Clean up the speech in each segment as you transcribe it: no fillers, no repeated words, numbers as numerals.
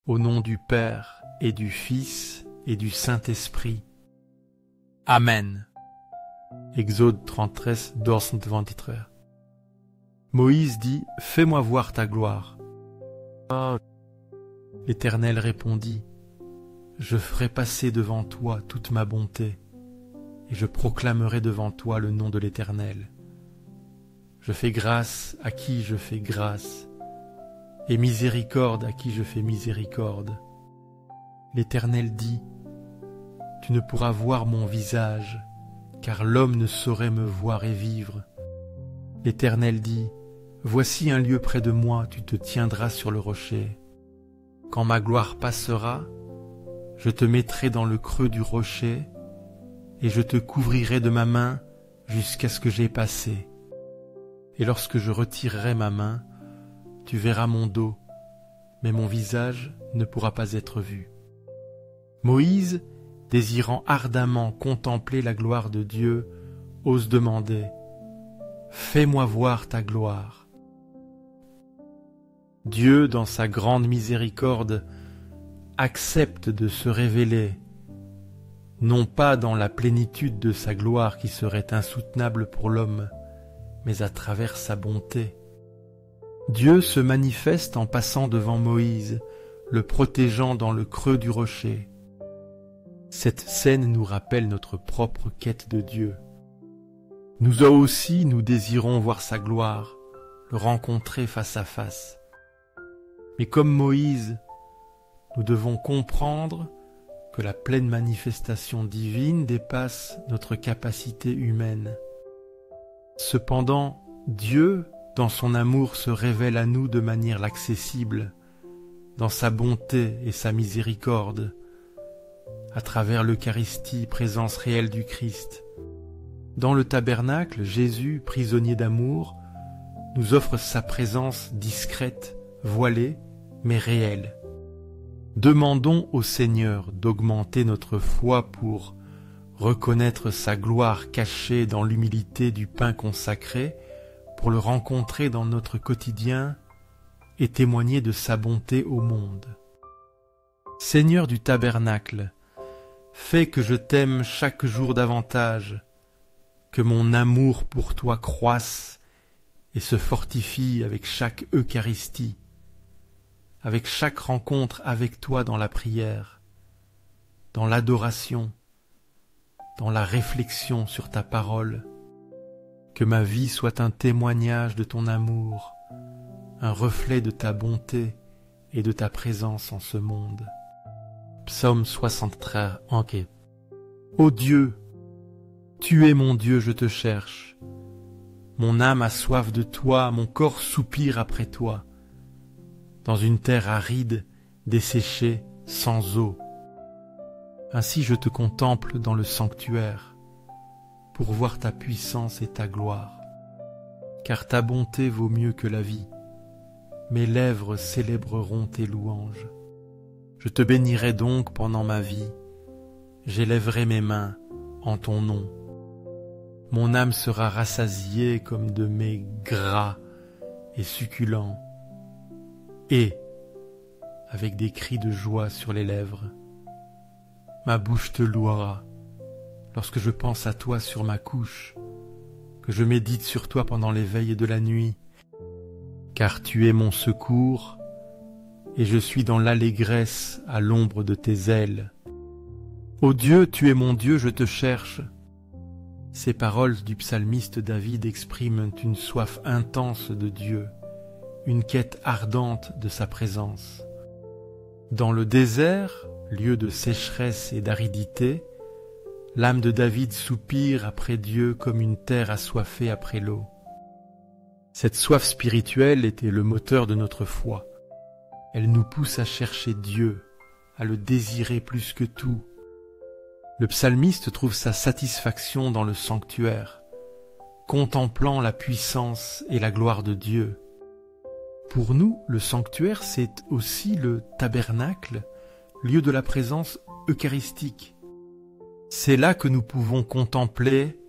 au nom du Père et du Fils et du Saint-Esprit. Amen. Exode 33, 23. Moïse dit, « Fais-moi voir ta gloire. » L'Éternel répondit, « Je ferai passer devant toi toute ma bonté, et je proclamerai devant toi le nom de l'Éternel. Je fais grâce à qui je fais grâce, et miséricorde à qui je fais miséricorde. » L'Éternel dit, « Tu ne pourras voir mon visage, car l'homme ne saurait me voir et vivre. » L'Éternel dit, « Voici un lieu près de moi, tu te tiendras sur le rocher. Quand ma gloire passera, je te mettrai dans le creux du rocher, et je te couvrirai de ma main jusqu'à ce que j'aie passé. Et lorsque je retirerai ma main, tu verras mon dos, mais mon visage ne pourra pas être vu. » Moïse, désirant ardemment contempler la gloire de Dieu, ose demander, « Fais-moi voir ta gloire. » Dieu, dans sa grande miséricorde, accepte de se révéler, non pas dans la plénitude de sa gloire qui serait insoutenable pour l'homme, mais à travers sa bonté. Dieu se manifeste en passant devant Moïse, le protégeant dans le creux du rocher. Cette scène nous rappelle notre propre quête de Dieu. Nous aussi, nous désirons voir sa gloire, le rencontrer face à face. Mais comme Moïse, nous devons comprendre que la pleine manifestation divine dépasse notre capacité humaine. Cependant, Dieu, dans son amour, se révèle à nous de manière accessible, dans sa bonté et sa miséricorde, à travers l'Eucharistie, présence réelle du Christ. Dans le tabernacle, Jésus, prisonnier d'amour, nous offre sa présence discrète, voilée, mais réelle. Demandons au Seigneur d'augmenter notre foi pour reconnaître sa gloire cachée dans l'humilité du pain consacré, pour le rencontrer dans notre quotidien et témoigner de sa bonté au monde. Seigneur du tabernacle, fais que je t'aime chaque jour davantage, que mon amour pour toi croisse et se fortifie avec chaque Eucharistie, avec chaque rencontre avec toi dans la prière, dans l'adoration, dans la réflexion sur ta parole. Que ma vie soit un témoignage de ton amour, un reflet de ta bonté et de ta présence en ce monde. Psaume 63, ok. Ô Dieu, tu es mon Dieu, je te cherche. Mon âme a soif de toi, mon corps soupire après toi. Dans une terre aride, desséchée, sans eau. Ainsi je te contemple dans le sanctuaire, pour voir ta puissance et ta gloire. Car ta bonté vaut mieux que la vie. Mes lèvres célébreront tes louanges. Je te bénirai donc pendant ma vie. J'élèverai mes mains en ton nom. Mon âme sera rassasiée comme de mets gras et succulents. Et, avec des cris de joie sur les lèvres, ma bouche te louera. Lorsque je pense à toi sur ma couche, que je médite sur toi pendant les veilles de la nuit, car tu es mon secours, et je suis dans l'allégresse à l'ombre de tes ailes. Ô Dieu, tu es mon Dieu, je te cherche. Ces paroles du psalmiste David expriment une soif intense de Dieu, une quête ardente de sa présence. Dans le désert, lieu de sécheresse et d'aridité, l'âme de David soupire après Dieu comme une terre assoiffée après l'eau. Cette soif spirituelle était le moteur de notre foi. Elle nous pousse à chercher Dieu, à le désirer plus que tout. Le psalmiste trouve sa satisfaction dans le sanctuaire, contemplant la puissance et la gloire de Dieu. Pour nous, le sanctuaire, c'est aussi le tabernacle, lieu de la présence eucharistique. C'est là que nous pouvons contempler,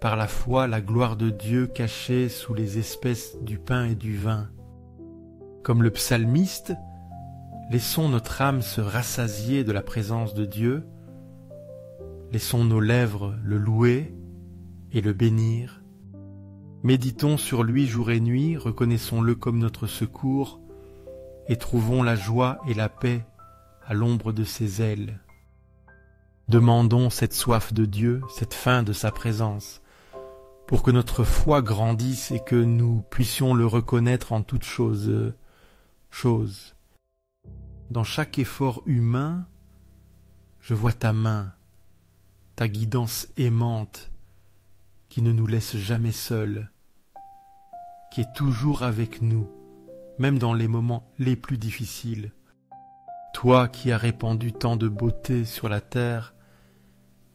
par la foi, la gloire de Dieu cachée sous les espèces du pain et du vin. Comme le psalmiste, laissons notre âme se rassasier de la présence de Dieu, laissons nos lèvres le louer et le bénir. Méditons sur lui jour et nuit, reconnaissons-le comme notre secours et trouvons la joie et la paix à l'ombre de ses ailes. Demandons cette soif de Dieu, cette faim de sa présence, pour que notre foi grandisse et que nous puissions le reconnaître en toutes choses. Dans chaque effort humain, je vois ta main, ta guidance aimante, qui ne nous laisse jamais seuls, qui est toujours avec nous, même dans les moments les plus difficiles. Toi qui as répandu tant de beauté sur la terre,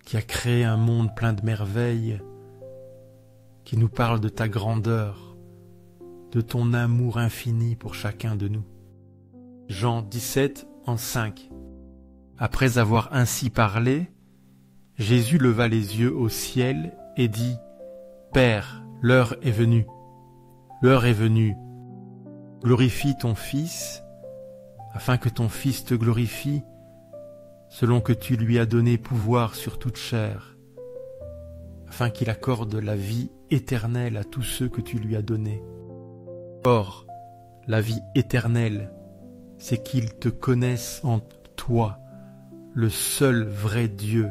qui as créé un monde plein de merveilles, qui nous parle de ta grandeur, de ton amour infini pour chacun de nous. Jean 17, en 5. Après avoir ainsi parlé, Jésus leva les yeux au ciel et dit : Père, l'heure est venue. L'heure est venue. Glorifie ton Fils, afin que ton Fils te glorifie, selon que tu lui as donné pouvoir sur toute chair, afin qu'il accorde la vie éternelle à tous ceux que tu lui as donnés. Or, la vie éternelle, c'est qu'ils te connaissent en toi, le seul vrai Dieu,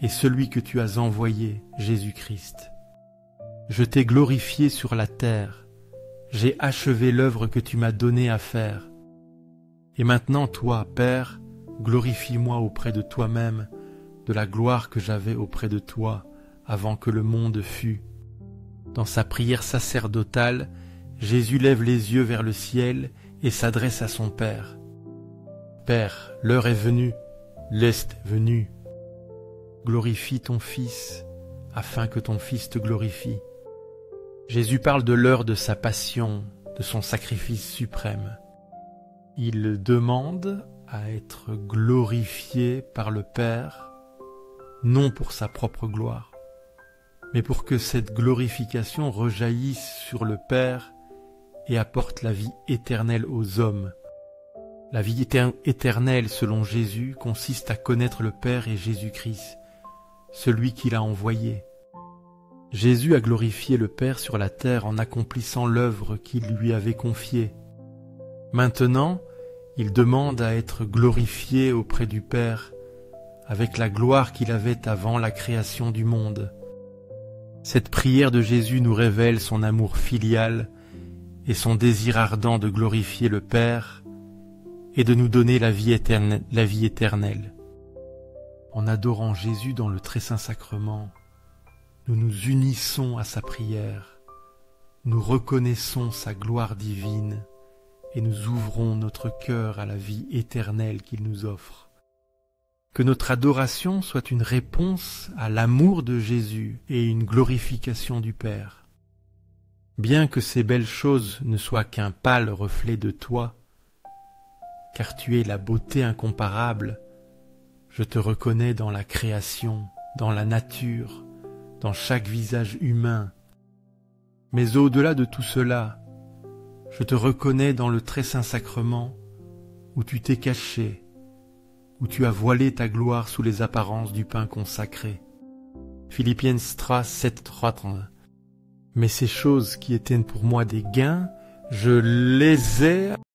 et celui que tu as envoyé, Jésus-Christ. Je t'ai glorifié sur la terre, j'ai achevé l'œuvre que tu m'as donnée à faire. Et maintenant, toi, Père, glorifie-moi auprès de toi-même de la gloire que j'avais auprès de toi avant que le monde fût. Dans sa prière sacerdotale, Jésus lève les yeux vers le ciel et s'adresse à son Père. Père, l'heure est venue, l'est venu. Glorifie ton Fils, afin que ton Fils te glorifie. Jésus parle de l'heure de sa passion, de son sacrifice suprême. Il demande à être glorifié par le Père, non pour sa propre gloire, mais pour que cette glorification rejaillisse sur le Père et apporte la vie éternelle aux hommes. La vie éternelle, selon Jésus, consiste à connaître le Père et Jésus-Christ, celui qu'il a envoyé. Jésus a glorifié le Père sur la terre en accomplissant l'œuvre qu'il lui avait confiée. Maintenant, il demande à être glorifié auprès du Père avec la gloire qu'il avait avant la création du monde. Cette prière de Jésus nous révèle son amour filial et son désir ardent de glorifier le Père et de nous donner la vie éternelle. En adorant Jésus dans le très saint sacrement, nous nous unissons à sa prière, nous reconnaissons sa gloire divine et nous ouvrons notre cœur à la vie éternelle qu'il nous offre. Que notre adoration soit une réponse à l'amour de Jésus et une glorification du Père. Bien que ces belles choses ne soient qu'un pâle reflet de toi, car tu es la beauté incomparable, je te reconnais dans la création, dans la nature, dans chaque visage humain. Mais au-delà de tout cela, je te reconnais dans le très saint sacrement où tu t'es caché, où tu as voilé ta gloire sous les apparences du pain consacré. Philippiens 3, 7, 3, 30. Mais ces choses qui étaient pour moi des gains, je les ai